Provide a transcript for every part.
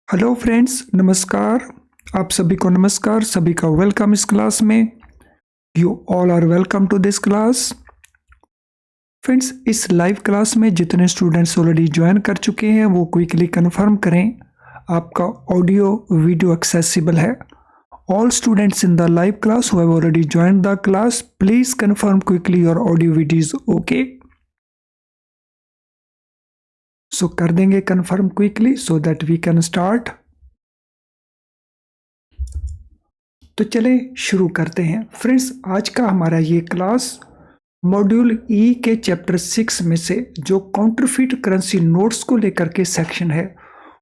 Hello friends, नमस्कार। आप सभी को नमस्कार, सभी का वेलकम इस क्लास में। You all are welcome to this class. Friends, इस लाइव क्लास में जितने स्टूडेंट्स ऑलरेडी ज्वाइन कर चुके हैं वो क्विकली कंफर्म करें आपका ऑडियो वीडियो एक्सेसिबल है। All students in the live class who have already joined the class, please confirm quickly your audio video is okay. So कर देंगे confirm quickly so that we can start. तो चले शुरू करते हैं। Friends, आज का हमारा ये क्लास मॉड्यूल ई के चैप्टर 6 में से जो काउंटरफीट करेंसी नोट्स को लेकर के सेक्शन है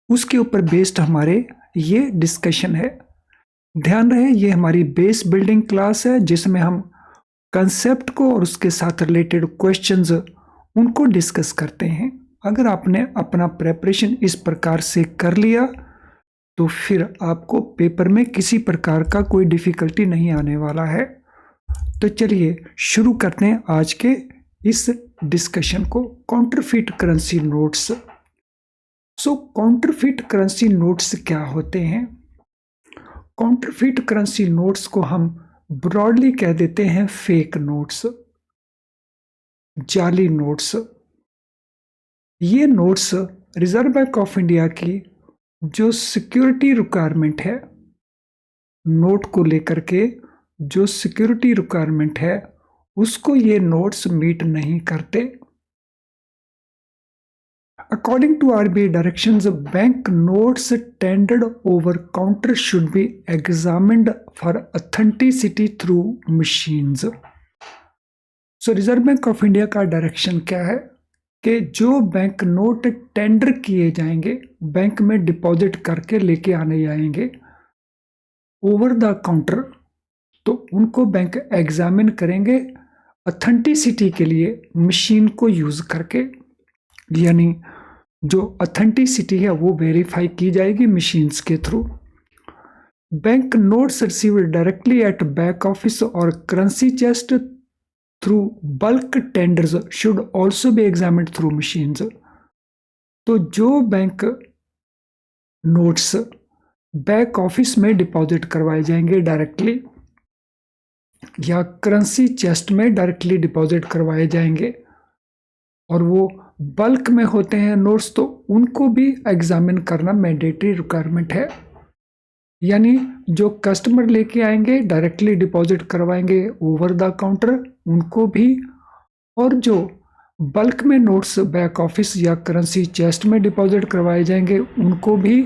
उसके ऊपर बेस्ड हमारे ये डिस्कशन है। ध्यान रहे, ये हमारी बेस बिल्डिंग क्लास है जिसमें हम कंसेप्ट को और उसके साथ रिलेटेड क्वेश्चंस उनको डिस्कस करते हैं। अगर आपने अपना प्रेपरेशन इस प्रकार से कर लिया तो फिर आपको पेपर में किसी प्रकार का कोई डिफिकल्टी नहीं आने वाला है। तो चलिए शुरू करते हैं आज के इस डिस्कशन को। Counterfeit currency notes. So counterfeit currency notes क्या होते हैं? काउंटरफीट करेंसी नोट्स को हम ब्रॉडली कह देते हैं फेक नोट्स, जाली नोट्स। ये notes reserve Bank of India की जो सिक्योरिटी रिक्वायरमेंट है, नोट को लेकर के जो सिक्योरिटी रिक्वायरमेंट है उसको ये नोट्स मीट नहीं करते। According to RBI directions, bank notes tendered over counter should be examined for authenticity through machines. So Reserve Bank of India का डायरेक्शन क्या है कि जो बैंक नोट टेंडर किए जाएंगे, बैंक में डिपॉजिट करके लेके आने जाएंगे ओवर द काउंटर, तो उनको बैंक एग्जामिन करेंगे ऑथेंटिसिटी के लिए मशीन को यूज करके। यानी जो ऑथेंटिसिटी है वो वेरीफाई की जाएगी मशीन्स के through. Bank notes received directly at back office और currency chest through bulk tenders should also be examined through machines. तो जो बैंक नोट्स बैक ऑफिस में डिपॉजिट करवाए जाएंगे डायरेक्टली या करेंसी चेस्ट में डायरेक्टली डिपॉजिट करवाए जाएंगे और वो बल्क में होते हैं नोट्स, तो उनको भी एग्जामिन करना मैंडेटरी रिक्वायरमेंट है। यानी जो कस्टमर लेके आएंगे डायरेक्टली डिपॉजिट करवाएंगे ओवर द काउंटर उनको भी, और जो बल्क में नोट्स बैक ऑफिस या करेंसी चेस्ट में डिपॉजिट करवाए जाएंगे उनको भी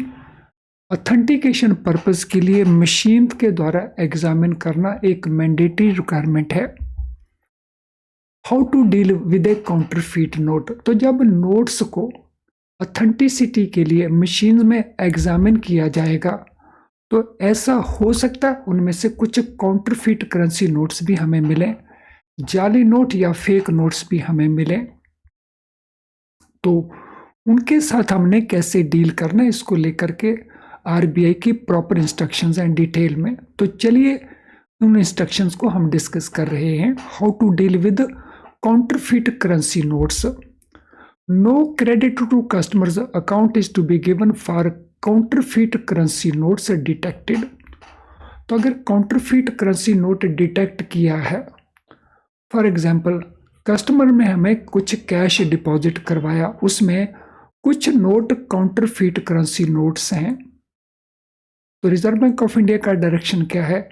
ऑथेंटिकेशन पर्पस के लिए मशीन के द्वारा एग्जामिन करना एक मैंडेटरी रिक्वायरमेंट है। How to deal with a counterfeit note. तो जब नोट्स को ऑथेंटिसिटी के लिए मशीन में एग्जामिन किया जाएगा तो ऐसा हो सकता है उनमें से कुछ काउंटरफीट करेंसी नोट्स भी हमें मिलें, जाली नोट या फेक नोट्स भी हमें मिलें। तो उनके साथ हमने कैसे डील करना है इसको लेकर के आरबीआई की प्रॉपर इंस्ट्रक्शंस हैं डिटेल में। तो चलिए उन इंस्ट्रक्शंस को हम डिस्कस कर रहे हैं। How to deal with counterfeit currency notes. No credit to customer's account is to be given for counterfeit currency notes detected. तो अगर काउंटरफीट करेंसी नोट डिटेक्ट किया है, फॉर एग्जाम्पल कस्टमर में हमें कुछ कैश डिपॉजिट करवाया, उसमें कुछ नोट काउंटरफीट करेंसी नोट्स हैं, तो रिजर्व बैंक ऑफ इंडिया का डायरेक्शन क्या है,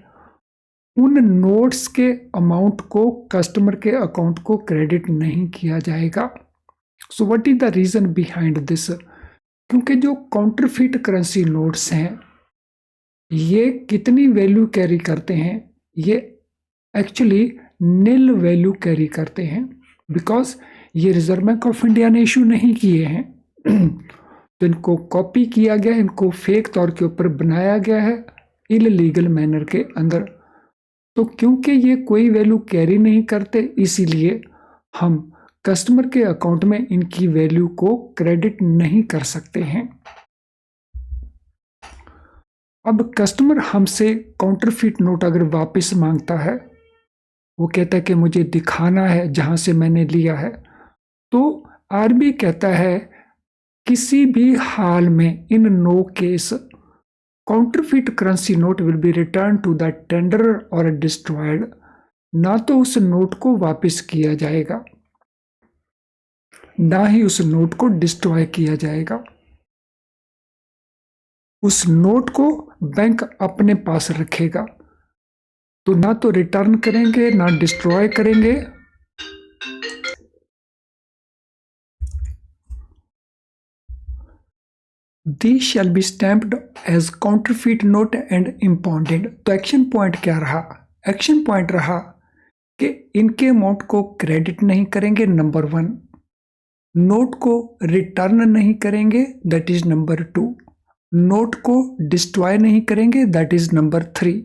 उन नोट्स के अमाउंट को कस्टमर के अकाउंट को क्रेडिट नहीं किया जाएगा। So what is the reason behind this? क्योंकि जो काउंटरफीट करेंसी नोट्स हैं ये कितनी वैल्यू कैरी करते हैं, ये एक्चुअली नील वैल्यू कैरी करते हैं, बिकॉज ये रिजर्व बैंक ऑफ इंडिया ने इशू नहीं किए हैं तो इनको कॉपी किया गया, इनको फेक तौर के ऊपर बनाया गया है इलीगल मैनर के अंदर। तो क्योंकि ये कोई वैल्यू कैरी नहीं करते इसीलिए हम कस्टमर के अकाउंट में इनकी वैल्यू को क्रेडिट नहीं कर सकते हैं। अब कस्टमर हमसे काउंटरफीट नोट अगर वापस मांगता है, वो कहता है कि मुझे दिखाना है जहां से मैंने लिया है, तो आरबीआई कहता है किसी भी हाल में in no case counterfeit currency note will be return to the tender और डिस्ट्रॉयड, ना तो उस नोट को वापस किया जाएगा ना ही उस नोट को डिस्ट्रॉय किया जाएगा। उस नोट को बैंक अपने पास रखेगा, तो ना तो रिटर्न करेंगे ना डिस्ट्रॉय करेंगे। These shall be stamped as counterfeit note and impounded। तो एक्शन पॉइंट क्या रहा? एक्शन पॉइंट रहा कि इनके अमाउंट को क्रेडिट नहीं करेंगे, नंबर 1, नोट को रिटर्न नहीं करेंगे, दैट इज नंबर 2, नोट को डिस्ट्रॉय नहीं करेंगे, दैट इज नंबर 3,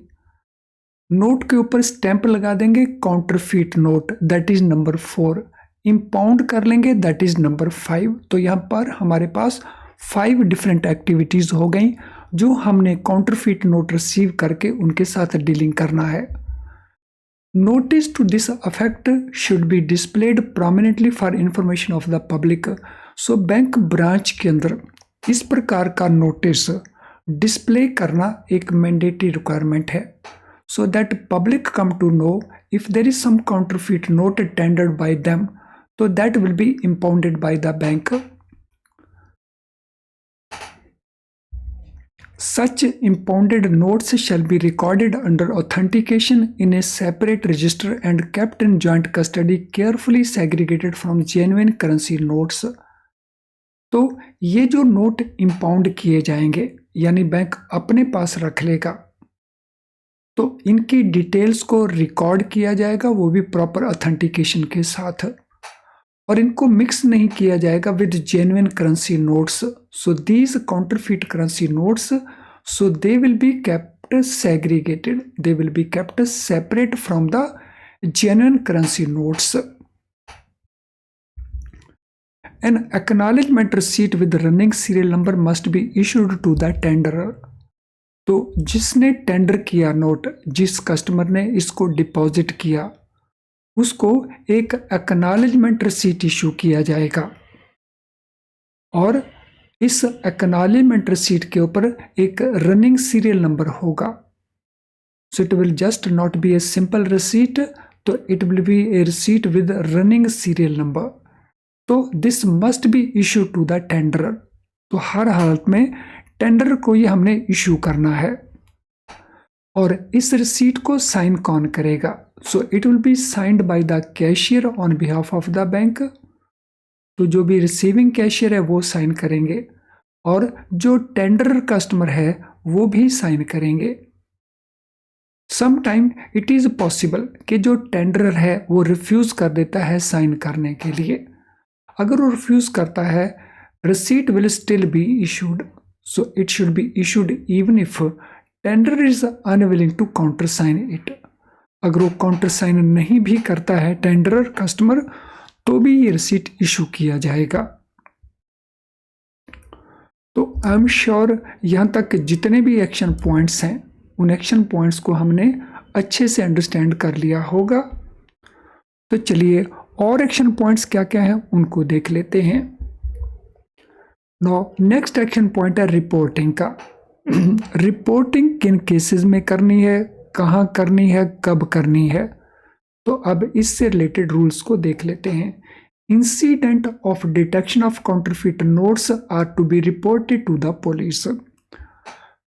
नोट के ऊपर स्टैंप लगा देंगे counterfeit note, that is number 4, impound कर लेंगे, दैट इज नंबर 5। तो यहाँ पर हमारे पास 5 डिफरेंट एक्टिविटीज हो गई जो हमने काउंटरफिट नोट रिसीव करके उनके साथ डीलिंग करना है। Notice to this affect should be displayed prominently for information of the public. So bank branch के अंदर इस प्रकार का नोटिस डिस्प्ले करना एक मैंडेटरी रिक्वायरमेंट है, so that public come to know if there is some counterfeit note tendered by them, so that will be impounded by the bank। Such impounded notes shall be recorded under authentication in a separate register and kept in joint custody, carefully segregated from genuine currency notes। तो ये जो note impound किए जाएंगे यानी bank अपने पास रख लेगा, तो इनकी डिटेल्स को रिकॉर्ड किया जाएगा, वो भी प्रॉपर ऑथेंटिकेशन के साथ, और इनको मिक्स नहीं किया जाएगा with genuine currency notes. So these counterfeit currency notes, so they will be kept segregated, they will be kept separate from the genuine currency notes. An acknowledgement receipt with running serial number must be issued to the tenderer। तो जिसने tender किया note, जिस customer ने इसको deposit किया, उसको एक acknowledgement receipt issue किया जाएगा और इस एक्नॉलेजमेंट रिसीट के ऊपर एक रनिंग सीरियल नंबर होगा। So it will just not be a simple receipt, तो it will be a receipt with running serial number. तो this must be issue to the tender. तो हर हालत में टेंडर को ये हमने इशू करना है। और इस रिसीट को साइन कौन करेगा? सो it will be signed by the cashier on behalf of the bank. तो जो भी रिसीविंग कैशियर है वो साइन करेंगे और जो टेंडर कस्टमर है वो भी साइन करेंगे। समटाइम इट इज पॉसिबल कि जो टेंडर है वो रिफ्यूज कर देता है साइन करने के लिए। अगर वो रिफ्यूज करता है, receipt will still be issued. So it should be issued even if tender is unwilling to countersign it। अगर वो काउंटरसाइन नहीं भी करता है टेंडरर कस्टमर, तो भी ये रिसीट इशू किया जाएगा। तो आई एम श्योर यहाँ तक जितने भी एक्शन पॉइंट्स हैं उन एक्शन पॉइंट्स को हमने अच्छे से अंडरस्टैंड कर लिया होगा। तो चलिए और एक्शन पॉइंट्स क्या क्या हैं उनको देख लेते हैं। नेक्स्ट एक्शन पॉइंट है रिपोर्टिंग का। रिपोर्टिंग किन केसेस में करनी है, कहाँ करनी है, कब करनी है, तो अब इससे रिलेटेड रूल्स को देख लेते हैं। Incident of detection of counterfeit notes are to be reported to the police.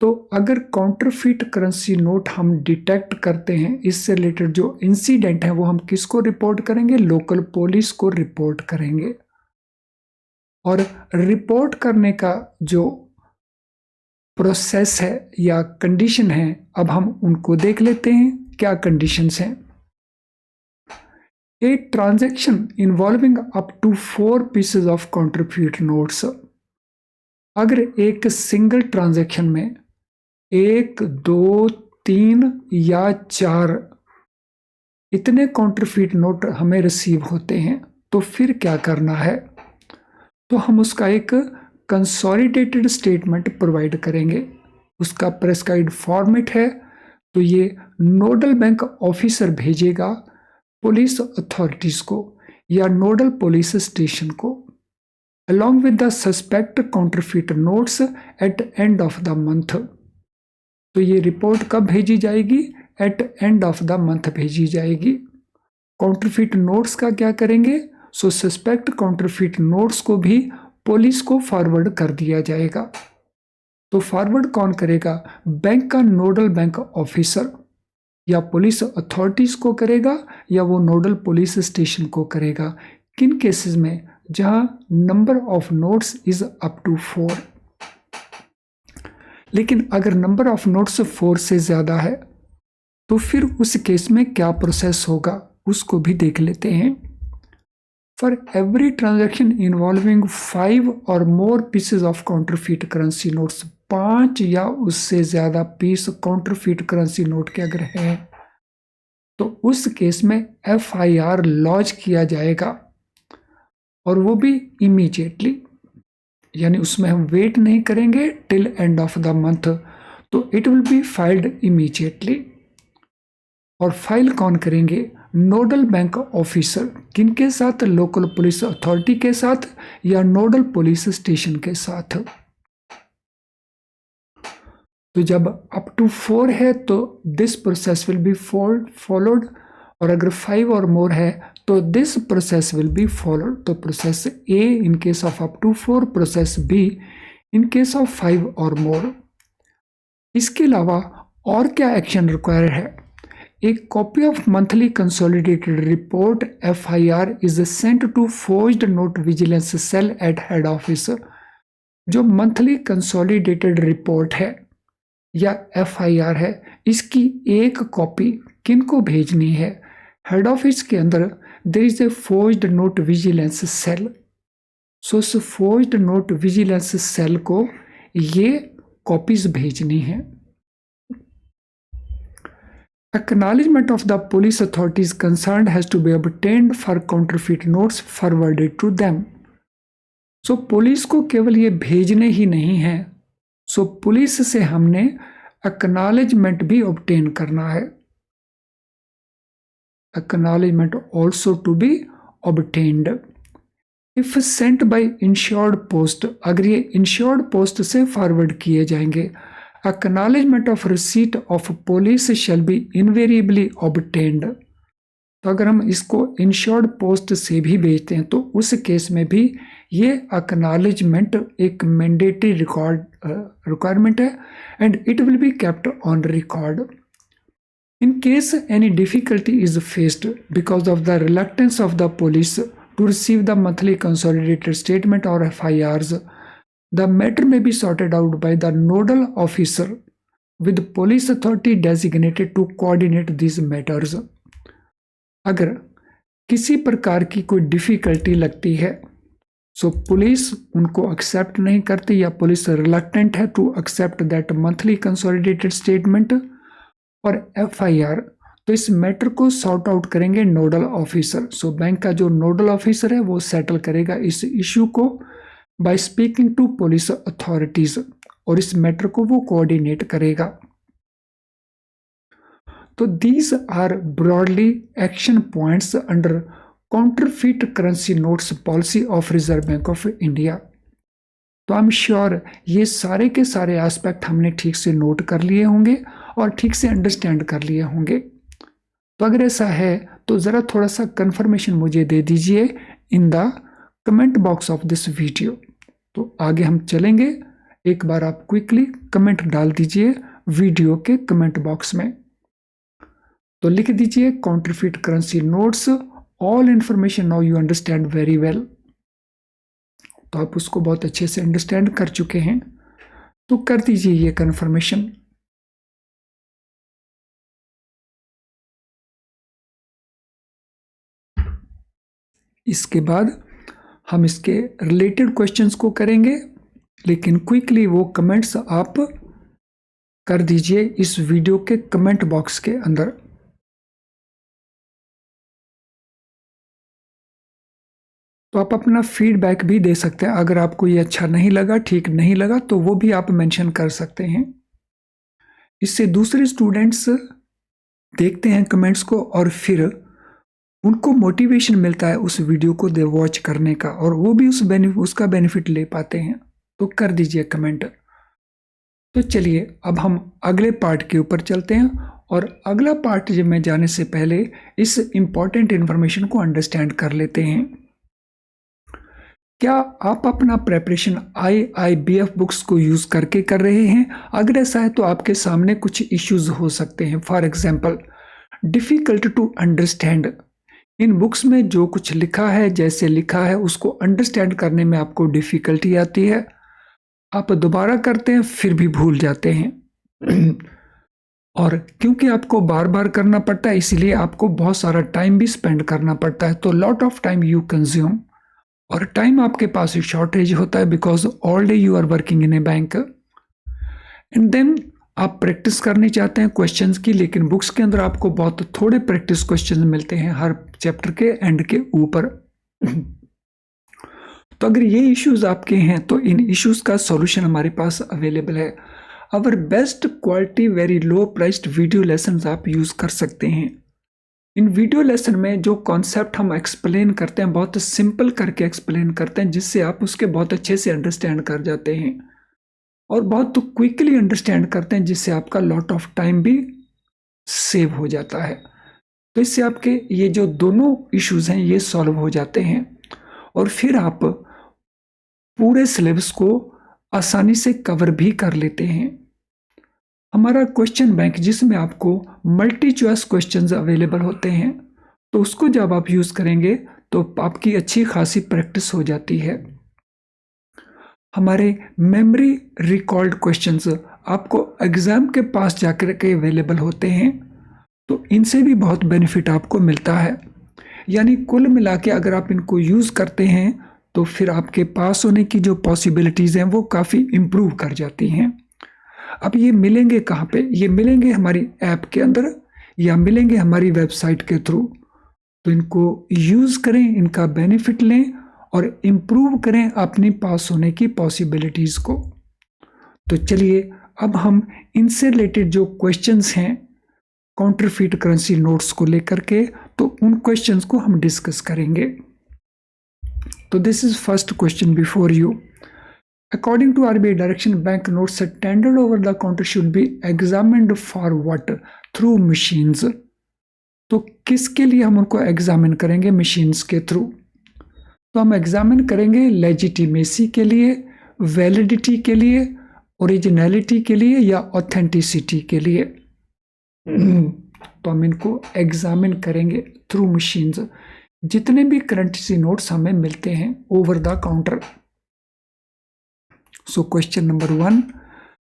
तो अगर काउंटरफिट करेंसी नोट हम डिटेक्ट करते हैं, इससे रिलेटेड जो इंसिडेंट है वो हम किसको रिपोर्ट करेंगे? लोकल पुलिस को रिपोर्ट करेंगे। और रिपोर्ट करने का जो प्रोसेस है या कंडीशन है, अब हम उनको देख लेते हैं क्या कंडीशंस हैं। A transaction involving up to 4 pieces of counterfeit notes. अगर एक सिंगल ट्रांजैक्शन में 1, 2, 3 या 4 इतने काउंटरफिट नोट हमें रिसीव होते हैं, तो फिर क्या करना है? तो हम उसका एक कंसोलिडेटेड स्टेटमेंट प्रोवाइड करेंगे। उसका प्रेस्क्राइब्ड फॉर्मेट है, तो ये नोडल बैंक ऑफिसर भेजेगा पुलिस अथॉरिटीज़ को या नोडल पुलिस स्टेशन को। along with the suspect counterfeit notes at end of the month। तो ये रिपोर्ट कब भेजी जाएगी? At end of the month भेजी जाएगी। काउंटरफिट नोट्स का क्या करेंगे? सो सस्पेक्ट काउंटरफिट नोट्स को भी पुलिस को फॉरवर्ड कर दिया जाएगा। तो फॉरवर्ड कौन करेगा? बैंक का नोडल बैंक ऑफिसर या पुलिस अथॉरिटीज को करेगा या वो नोडल पुलिस स्टेशन को करेगा। किन केसेस में? जहां number of notes is up to 4। लेकिन अगर नंबर ऑफ नोट्स 4 से ज्यादा है तो फिर उस केस में क्या प्रोसेस होगा उसको भी देख लेते हैं। फॉर एवरी ट्रांजैक्शन इन्वॉल्विंग 5 और more pieces of counterfeit currency notes, 5 या उससे ज्यादा पीस काउंटरफिट करेंसी नोट के अगर हैं तो उस केस में FIR लॉन्च किया जाएगा और वो भी इमीडिएटली, यानी उसमें हम वेट नहीं करेंगे till end of the month, तो it will be filed immediately. और फाइल कौन करेंगे? Nodal bank officer. किनके साथ? लोकल पुलिस अथॉरिटी के साथ या नोडल पुलिस स्टेशन के साथ। तो जब अप टू 4 है तो this process will be followed, और अगर 5 और मोर है तो this process will be followed. तो process A in case of up to 4, process B in case of 5 और मोर। इसके अलावा और क्या एक्शन रिक्वायर्ड है? एक copy of monthly consolidated report FIR is sent to forged note vigilance cell at head office. जो monthly consolidated report है या FIR है, इसकी एक कॉपी किनको भेजनी है? हेड ऑफिस के अंदर there is a forged note vigilance cell. So उस फोर्ज्ड नोट विजिलेंस सेल को ये कॉपीज भेजनी है। Acknowledgement of the police authorities concerned has to be obtained for counterfeit notes forwarded to them। So police को केवल ये भेजने ही नहीं है, सो पुलिस से हमने acknowledgement भी obtain करना है। Acknowledgement also to be obtained if sent by insured post। अगर ये insured post से फॉरवर्ड किए जाएंगे, Acknowledgement of receipt of police shall be invariably obtained। तो अगर हम इसको इंश्योर्ड पोस्ट से भी भेजते हैं तो उस केस में भी ये acknowledgement एक मैंडेटरी रिक्वायरमेंट है and it will be kept on record. In case any difficulty is faced because of the reluctance of the police to receive the monthly consolidated statement और FIRs, the matter may be sorted out by the nodal officer with police authority designated to coordinate these matters। अगर किसी प्रकार की कोई difficulty लगती है सो police उनको accept नहीं करती या पुलिस रिलक्टेंट है to accept that monthly consolidated statement और FIR, तो इस मैटर को सॉर्ट आउट करेंगे नोडल ऑफिसर। सो बैंक का जो नोडल ऑफिसर है वो सेटल करेगा इस इश्यू को by speaking to police authorities, और इस मैटर को वो कोऑर्डिनेट करेगा। तो these are broadly action points under counterfeit currency notes policy of Reserve Bank of India। तो आई एम श्योर ये सारे के सारे एस्पेक्ट हमने ठीक से नोट कर लिए होंगे और ठीक से अंडरस्टैंड कर लिए होंगे। तो अगर ऐसा है तो ज़रा थोड़ा सा कंफर्मेशन मुझे दे दीजिए in the comment box of this video. तो आगे हम चलेंगे, एक बार आप क्विकली कमेंट डाल दीजिए वीडियो के कमेंट बॉक्स में। तो लिख दीजिए counterfeit currency notes, all information now you understand very well. तो आप उसको बहुत अच्छे से अंडरस्टैंड कर चुके हैं, तो कर दीजिए ये कन्फर्मेशन। इसके बाद हम इसके रिलेटेड क्वेश्चंस को करेंगे, लेकिन क्विकली वो कमेंट्स आप कर दीजिए इस वीडियो के कमेंट बॉक्स के अंदर। तो आप अपना फीडबैक भी दे सकते हैं, अगर आपको ये अच्छा नहीं लगा, ठीक नहीं लगा, तो वो भी आप मेंशन कर सकते हैं। इससे दूसरे स्टूडेंट्स देखते हैं कमेंट्स को और फिर उनको मोटिवेशन मिलता है उस वीडियो को दे वॉच करने का, और वो भी उसका बेनिफिट ले पाते हैं। तो कर दीजिए कमेंट। तो चलिए अब हम अगले पार्ट के ऊपर चलते हैं, और अगला पार्ट जब में जाने से पहले इस इम्पॉर्टेंट इन्फॉर्मेशन को अंडरस्टैंड कर लेते हैं। क्या आप अपना प्रेपरेशन IIBF बुक्स को यूज करके कर रहे हैं? अगर ऐसा है तो आपके सामने कुछ इश्यूज हो सकते हैं। For example, difficult to understand. इन बुक्स में जो कुछ लिखा है, जैसे लिखा है, उसको अंडरस्टैंड करने में आपको डिफिकल्टी आती है। आप दोबारा करते हैं फिर भी भूल जाते हैं और क्योंकि आपको बार बार करना पड़ता है, इसीलिए आपको बहुत सारा टाइम भी स्पेंड करना पड़ता है। तो lot of time you consume, और टाइम आपके पास शॉर्टेज होता है because all day you are working in a bank. And then आप प्रैक्टिस करनी चाहते हैं क्वेश्चंस की, लेकिन बुक्स के अंदर आपको बहुत थोड़े प्रैक्टिस क्वेश्चंस मिलते हैं हर चैप्टर के एंड के ऊपर। तो अगर ये इश्यूज आपके हैं तो इन इश्यूज का सॉल्यूशन हमारे पास अवेलेबल है। Our best quality very low priced video lesson आप यूज कर सकते हैं। इन वीडियो लेसन में जो कॉन्सेप्ट हम एक्सप्लेन करते हैं, बहुत सिंपल करके एक्सप्लेन करते हैं, जिससे आप उसके बहुत अच्छे से अंडरस्टैंड कर जाते हैं और बहुत क्विकली अंडरस्टैंड करते हैं, जिससे आपका लॉट ऑफ टाइम भी सेव हो जाता है। तो इससे आपके ये जो दोनों इश्यूज हैं ये सॉल्व हो जाते हैं, और फिर आप पूरे सिलेबस को आसानी से कवर भी कर लेते हैं। हमारा क्वेश्चन बैंक, जिसमें आपको मल्टी चॉइस क्वेश्चंस अवेलेबल होते हैं, तो उसको जब आप यूज करेंगे तो आपकी अच्छी खासी प्रैक्टिस हो जाती है। हमारे मेमोरी रिकॉल्ड क्वेश्चंस आपको एग्जाम के पास जाकर के अवेलेबल होते हैं, तो इनसे भी बहुत बेनिफिट आपको मिलता है। यानी कुल मिला के अगर आप इनको यूज करते हैं तो फिर आपके पास होने की जो पॉसिबिलिटीज हैं वो काफ़ी इम्प्रूव कर जाती हैं। अब ये मिलेंगे कहाँ पे? ये मिलेंगे हमारी ऐप के अंदर या मिलेंगे हमारी वेबसाइट के थ्रू। तो इनको यूज़ करें, इनका बेनिफिट लें और इम्प्रूव करें अपनी पास होने की पॉसिबिलिटीज़ को। तो चलिए अब हम इनसे रिलेटेड जो क्वेश्चंस हैं काउंटरफीट करेंसी नोट्स को लेकर के, तो उन क्वेश्चंस को हम डिस्कस करेंगे। तो this is first question before you. According to RBI direction, bank notes tendered over the counter should be examined for what? Through machines. तो किसके लिए हम उनको एग्जामिन करेंगे? मशीन्स के थ्रू। तो हम एग्जामिन करेंगे लेजिटिमेसी के लिए, वैलिडिटी के लिए, ओरिजिनलिटी के लिए या ऑथेंटिसिटी के लिए। तो हम इनको एग्जामिन करेंगे थ्रू मशीन्स, जितने भी करेंसी नोट्स हमें मिलते हैं over the counter. So question number 1,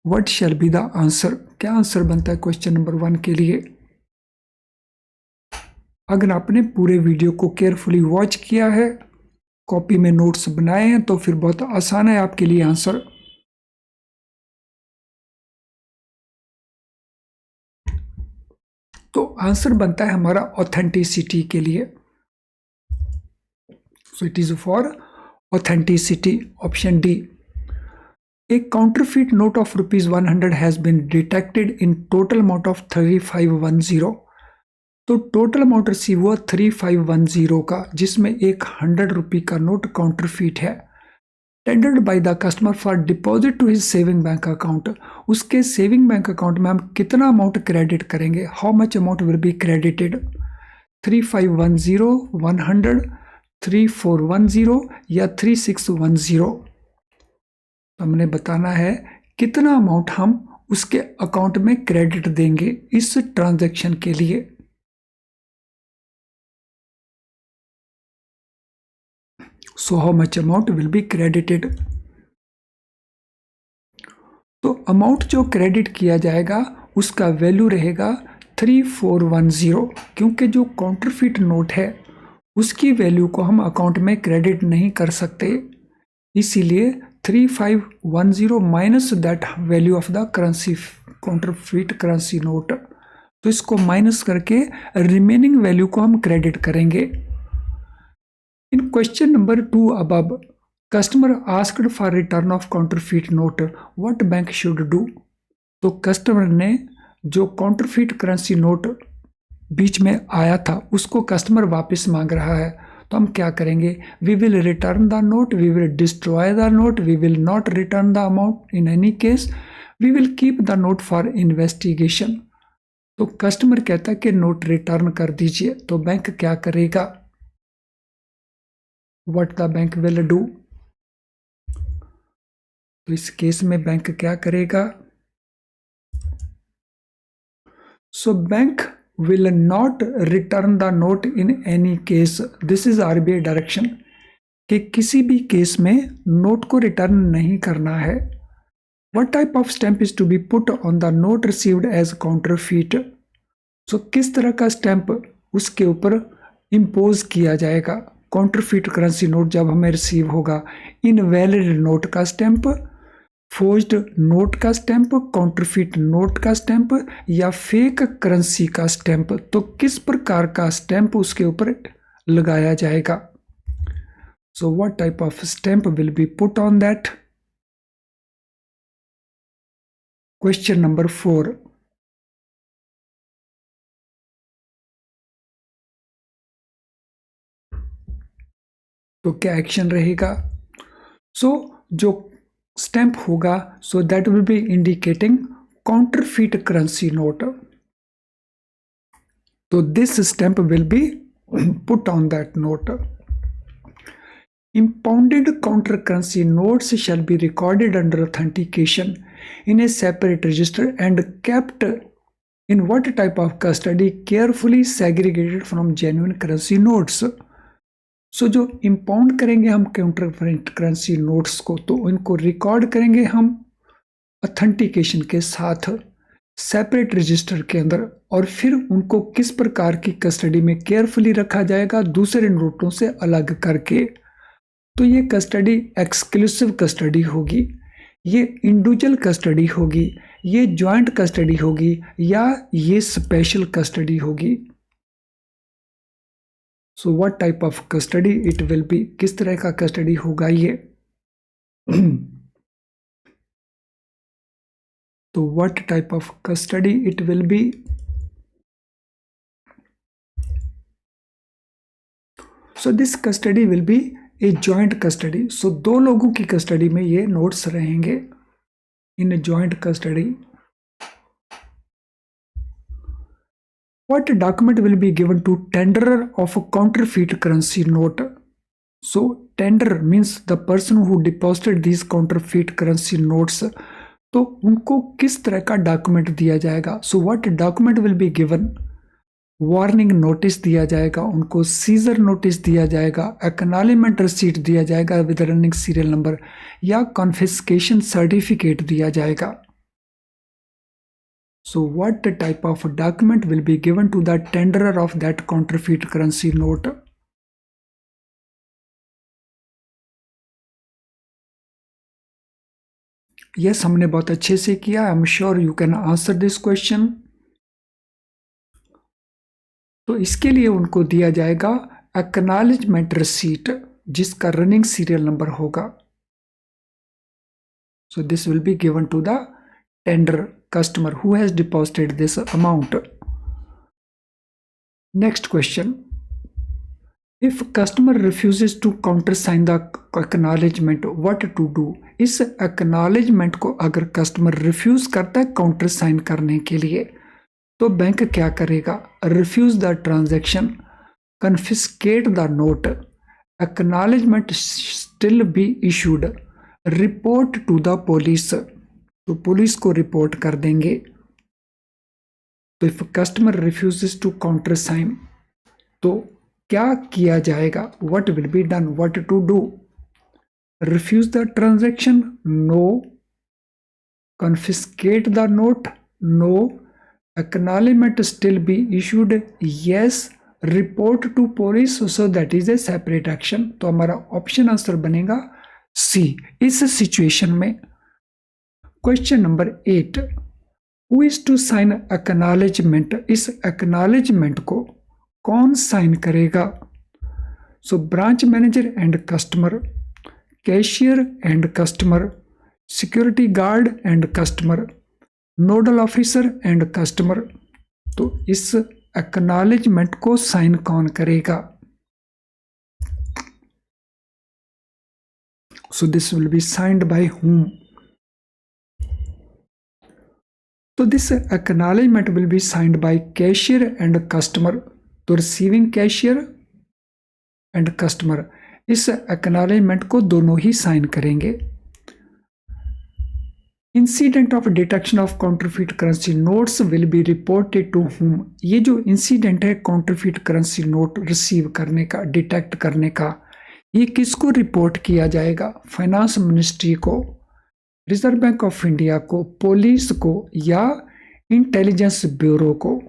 what shall be the answer? क्या आंसर बनता है क्वेश्चन नंबर 1 के लिए? अगर आपने पूरे वीडियो को केयरफुली वॉच किया है, कॉपी में नोट्स बनाए हैं, तो फिर बहुत आसान है आपके लिए आंसर। तो आंसर बनता है हमारा ऑथेंटिसिटी के लिए। So it is for authenticity, option D. A counterfeit note of ₹100 has been detected in total amount of 3510। तो टोटल अमाउंट रिसीव हुआ 3510 का, जिसमें एक 100 रुपये का नोट काउंटरफीट है। Tendered by the customer for deposit to his saving bank account. उसके saving bank account में हम कितना अमाउंट क्रेडिट करेंगे? How much amount will be credited? 3510, 100, 3410 या 3610? हमने बताना है कितना अमाउंट हम उसके अकाउंट में क्रेडिट देंगे इस ट्रांजैक्शन के लिए। So how much amount will be credited? तो अमाउंट जो क्रेडिट किया जाएगा उसका वैल्यू रहेगा 3410, क्योंकि जो काउंटरफीट नोट है उसकी वैल्यू को हम अकाउंट में क्रेडिट नहीं कर सकते, इसीलिए 3510 minus that value of the currency, counterfeit currency note. तो इसको माइनस करके रिमेनिंग वैल्यू को हम क्रेडिट करेंगे। In question number 2 above, customer asked for return of counterfeit note, what bank should do? तो कस्टमर ने जो काउंटरफीट करेंसी नोट बीच में आया था उसको कस्टमर वापस मांग रहा है, तो हम क्या करेंगे? We will return the note, we will destroy the note, we will not return the amount in any case, we will keep the note for investigation. तो कस्टमर कहता है कि नोट रिटर्न कर दीजिए, तो बैंक क्या करेगा? What the bank will do? तो इस केस में बैंक क्या करेगा? So bank will not return the note in any case. This is RBI direction कि किसी भी केस में नोट को रिटर्न नहीं करना है। What type of stamp is to be put on the note received as counterfeit? So किस तरह का स्टैंप उसके ऊपर इम्पोज किया जाएगा? काउंटरफीट करेंसी नोट जब हमें रिसीव होगा, इनवैलिड नोट का स्टैंप, फोर्ज्ड नोट का स्टैंप, काउंटरफीट नोट का स्टैंप या फेक करेंसी का स्टैंप, तो किस प्रकार का स्टैंप उसके ऊपर लगाया जाएगा? So what type of stamp will be put on that? Question number 4। तो क्या एक्शन रहेगा? सो जो स्टैंप होगा, so that will be indicating counterfeit currency note, तो this stamp will be put on that note. Impounded counter currency notes shall be recorded under authentication in a separate register and kept in what type of custody? Carefully segregated from genuine currency notes. सो जो impound करेंगे हम counterfeit currency notes को, तो इनको record करेंगे हम authentication के साथ सेपरेट रजिस्टर के अंदर, और फिर उनको किस प्रकार की कस्टडी में केयरफुली रखा जाएगा? दूसरे नोटों से अलग करके। तो ये कस्टडी एक्सक्लूसिव कस्टडी होगी, ये इंडिविजुअल कस्टडी होगी, ये जॉइंट कस्टडी होगी, या ये स्पेशल कस्टडी होगी? So what type of custody it will be? किस तरह का कस्टडी होगा ये? तो what type of custody it will be? So this custody will be a joint custody. So दो लोगों की कस्टडी में ये नोट्स रहेंगे in joint custody. What document will be given to tenderer of a counterfeit currency note? So tenderer means the person who deposited these counterfeit currency notes. तो उनको किस तरह का डॉक्यूमेंट दिया जाएगा? So what document will be given? Warning notice दिया जाएगा उनको, सीजर नोटिस दिया जाएगा, एक्नॉलेजमेंट रिसीट दिया जाएगा विद रनिंग सीरियल नंबर, या कॉन्फिस्केशन सर्टिफिकेट दिया जाएगा? So what type of document will be given to the tenderer of that counterfeit currency note? Yes, हमने बहुत अच्छे से किया। I am sure you can answer this question. तो इसके लिए उनको दिया जाएगा एक्नॉलेजमेंट रिसीट जिसका रनिंग सीरियल नंबर होगा। So this will be given to the tender customer who has deposited this amount. Next question. If customer refuses to countersign the acknowledgement, what to do? इस acknowledgement को अगर customer refuse करता है counter sign करने के लिए, तो bank क्या करेगा? Refuse the transaction, confiscate the note, acknowledgement still be issued, report to the police. तो पुलिस को रिपोर्ट कर देंगे। तो if customer refuses to countersign, तो क्या किया जाएगा? What will be done? What to do? Refuse the transaction? No. Confiscate the note? No. Acknowledgement still be issued? Yes. Report to police? So that is a separate action. तो हमारा option answer बनेगा C इस situation में। Question number 8, who is to sign acknowledgement? इस acknowledgement को कौन sign करेगा? So branch manager and customer, cashier and customer, security guard and customer, nodal officer and customer. तो इस एक्नॉलेजमेंट को साइन कौन करेगा? So this will be signed by whom? So this acknowledgement will be signed by cashier and customer. तो receiving cashier and customer इस acknowledgement को दोनों ही साइन करेंगे। Incident of detection of counterfeit currency notes will be reported to whom? ये जो incident है counterfeit currency note receive करने का, डिटेक्ट करने का, ये किसको रिपोर्ट किया जाएगा? फाइनेंस मिनिस्ट्री को, रिजर्व बैंक ऑफ इंडिया को, पुलिस को या इंटेलिजेंस ब्यूरो को?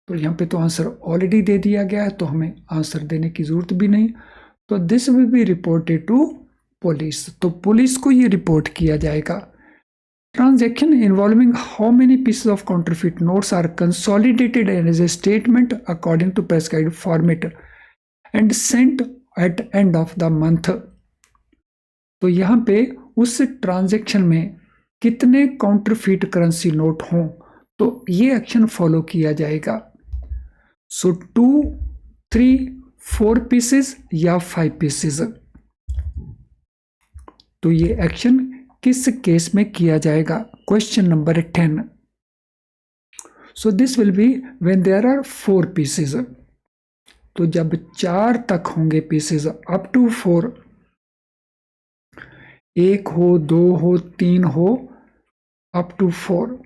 तो यहाँ पे तो आंसर ऑलरेडी दे दिया गया है, तो हमें आंसर देने की जरूरत भी नहीं। तो this will be reported to police, तो पुलिस को ये रिपोर्ट किया जाएगा। Transaction involving how many pieces of counterfeit notes are consolidated as a statement according to prescribed format and sent at end of the month. तो यहाँ पे उस transaction में कितने काउंटरफीट करेंसी नोट हों तो ये एक्शन फॉलो किया जाएगा। सो 2, 3, 4 पीसेस या 5 पीसेस, तो ये एक्शन किस केस में किया जाएगा? Question number 10। So this will be when there are 4 pieces. तो जब 4 तक होंगे पीसेस अप टू 4, 1 हो, 2 हो, 3 हो, up to 4।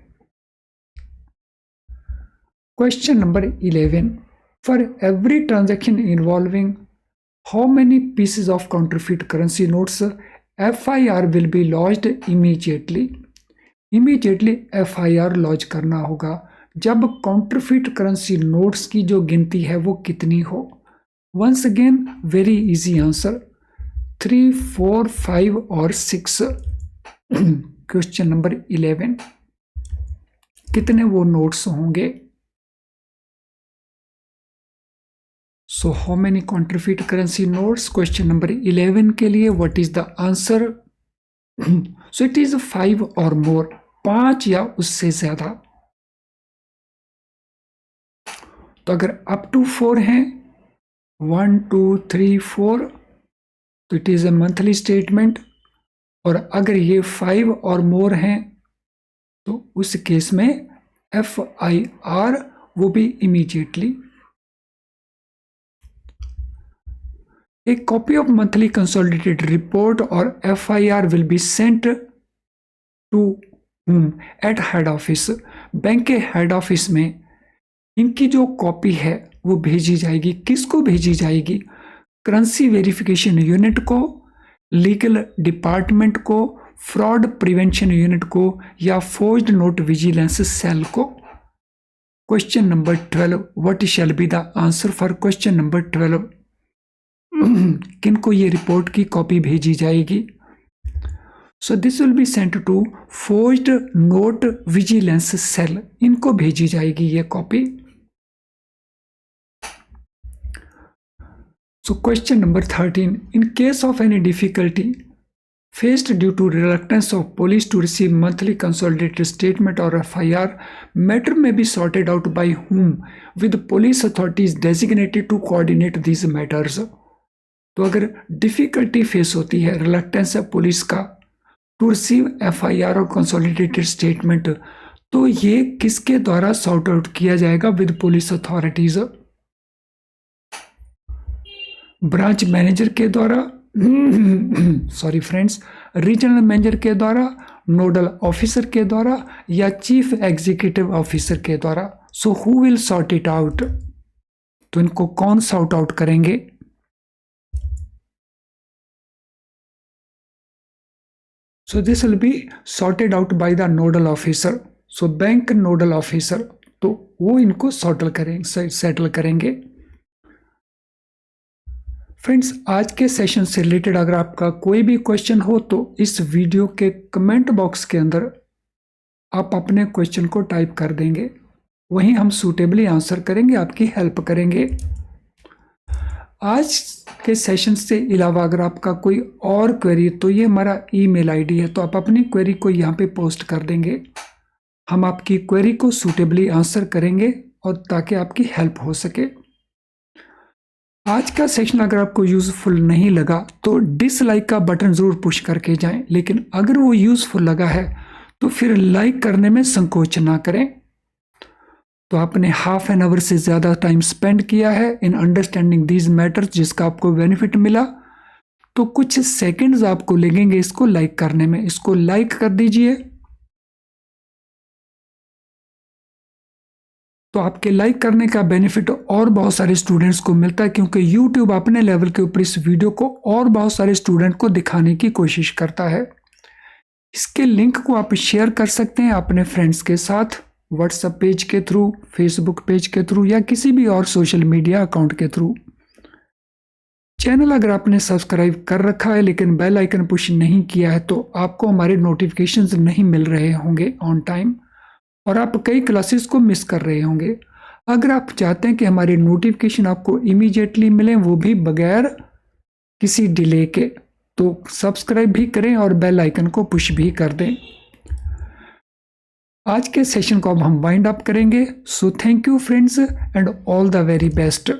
Question number 11। For every transaction involving how many pieces of counterfeit currency notes FIR will be lodged immediately. Immediately FIR launch करना होगा जब काउंटरफीट करेंसी नोट्स की जो गिनती है वो कितनी हो। Once again very easy answer 3, 4, 5 और 6। क्वेश्चन नंबर 11, कितने वो नोट्स होंगे? So how many counterfeit currency notes? Question number 11 के लिए what is the answer? So it is 5 और मोर, 5 या उससे ज्यादा। तो अगर अप टू 4 हैं 1, 2, 3, 4 तो it is a monthly statement, और अगर ये 5 और मोर हैं तो उस केस में FIR वो भी immediately. A copy of monthly consolidated report or FIR will be sent to whom? At head office. Bank के हेड ऑफिस में इनकी जो कॉपी है वो भेजी जाएगी। किसको भेजी जाएगी? करेंसी वेरिफिकेशन यूनिट को, लीगल डिपार्टमेंट को, फ्रॉड प्रिवेंशन यूनिट को या फोर्ज्ड नोट विजिलेंस सेल को। Question number 12, what shall be the answer for question number 12? किनको ये रिपोर्ट की कॉपी भेजी जाएगी? So this will be sent to forged note vigilance cell, इनको भेजी जाएगी ये copy. So question number 13, in case of any difficulty faced due to reluctance of police to receive monthly consolidated statement or FIR, matter may be sorted out by whom with police authorities designated to coordinate these matters. तो अगर difficulty face होती है, reluctance है police का to receive FIR और consolidated statement, तो ये किसके द्वारा सॉर्ट आउट किया जाएगा with police authorities? Branch manager के द्वारा, सॉरी फ्रेंड्स, रीजनल मैनेजर के द्वारा, नोडल ऑफिसर के द्वारा या चीफ एग्जीक्यूटिव ऑफिसर के द्वारा। So who will sort it out? तो इनको कौन सॉर्ट आउट करेंगे? सो this will be sorted out by the nodal officer. So bank nodal officer, तो वो इनको सेटल करेंगे। फ्रेंड्स, आज के सेशन से रिलेटेड अगर आपका कोई भी क्वेश्चन हो तो इस वीडियो के कमेंट बॉक्स के अंदर आप अपने क्वेश्चन को टाइप कर देंगे, वहीं हम सूटेबली आंसर करेंगे, आपकी हेल्प करेंगे। आज के सेशन से अलावा अगर आपका कोई और क्वेरी, तो ये हमारा ईमेल आईडी है, तो आप अपनी क्वेरी को यहाँ पे पोस्ट कर देंगे, हम आपकी क्वेरी को सूटेबली आंसर करेंगे और ताकि आपकी हेल्प हो सके। आज का सेशन अगर आपको यूजफुल नहीं लगा तो डिसलाइक का बटन जरूर पुश करके जाएं, लेकिन अगर वो यूजफुल लगा है तो फिर लाइक करने में संकोच ना करें। तो आपने हाफ एन आवर से ज़्यादा टाइम स्पेंड किया है इन अंडरस्टैंडिंग दीज मैटर्स, जिसका आपको बेनिफिट मिला, तो कुछ सेकंड्स आपको लगेंगे इसको लाइक करने में। इसको लाइक कर दीजिए। तो आपके लाइक करने का बेनिफिट और बहुत सारे स्टूडेंट्स को मिलता है, क्योंकि YouTube अपने लेवल के ऊपर इस वीडियो को और बहुत सारे स्टूडेंट को दिखाने की कोशिश करता है। इसके लिंक को आप शेयर कर सकते हैं अपने फ्रेंड्स के साथ, व्हाट्सएप पेज के थ्रू, फेसबुक पेज के थ्रू या किसी भी और सोशल मीडिया अकाउंट के थ्रू। चैनल अगर आपने सब्सक्राइब कर रखा है लेकिन बेल आइकन पुश नहीं किया है तो आपको हमारे नोटिफिकेशंस नहीं मिल रहे होंगे ऑन टाइम और आप कई क्लासेस को मिस कर रहे होंगे। अगर आप चाहते हैं कि हमारे नोटिफिकेशन आपको इमीडिएटली मिलें, वो भी बगैर किसी डिले के, तो सब्सक्राइब भी करें और बेल आइकन को पुश भी कर दें। आज के सेशन को अब हम वाइंड अप करेंगे। So thank you friends and all the very best.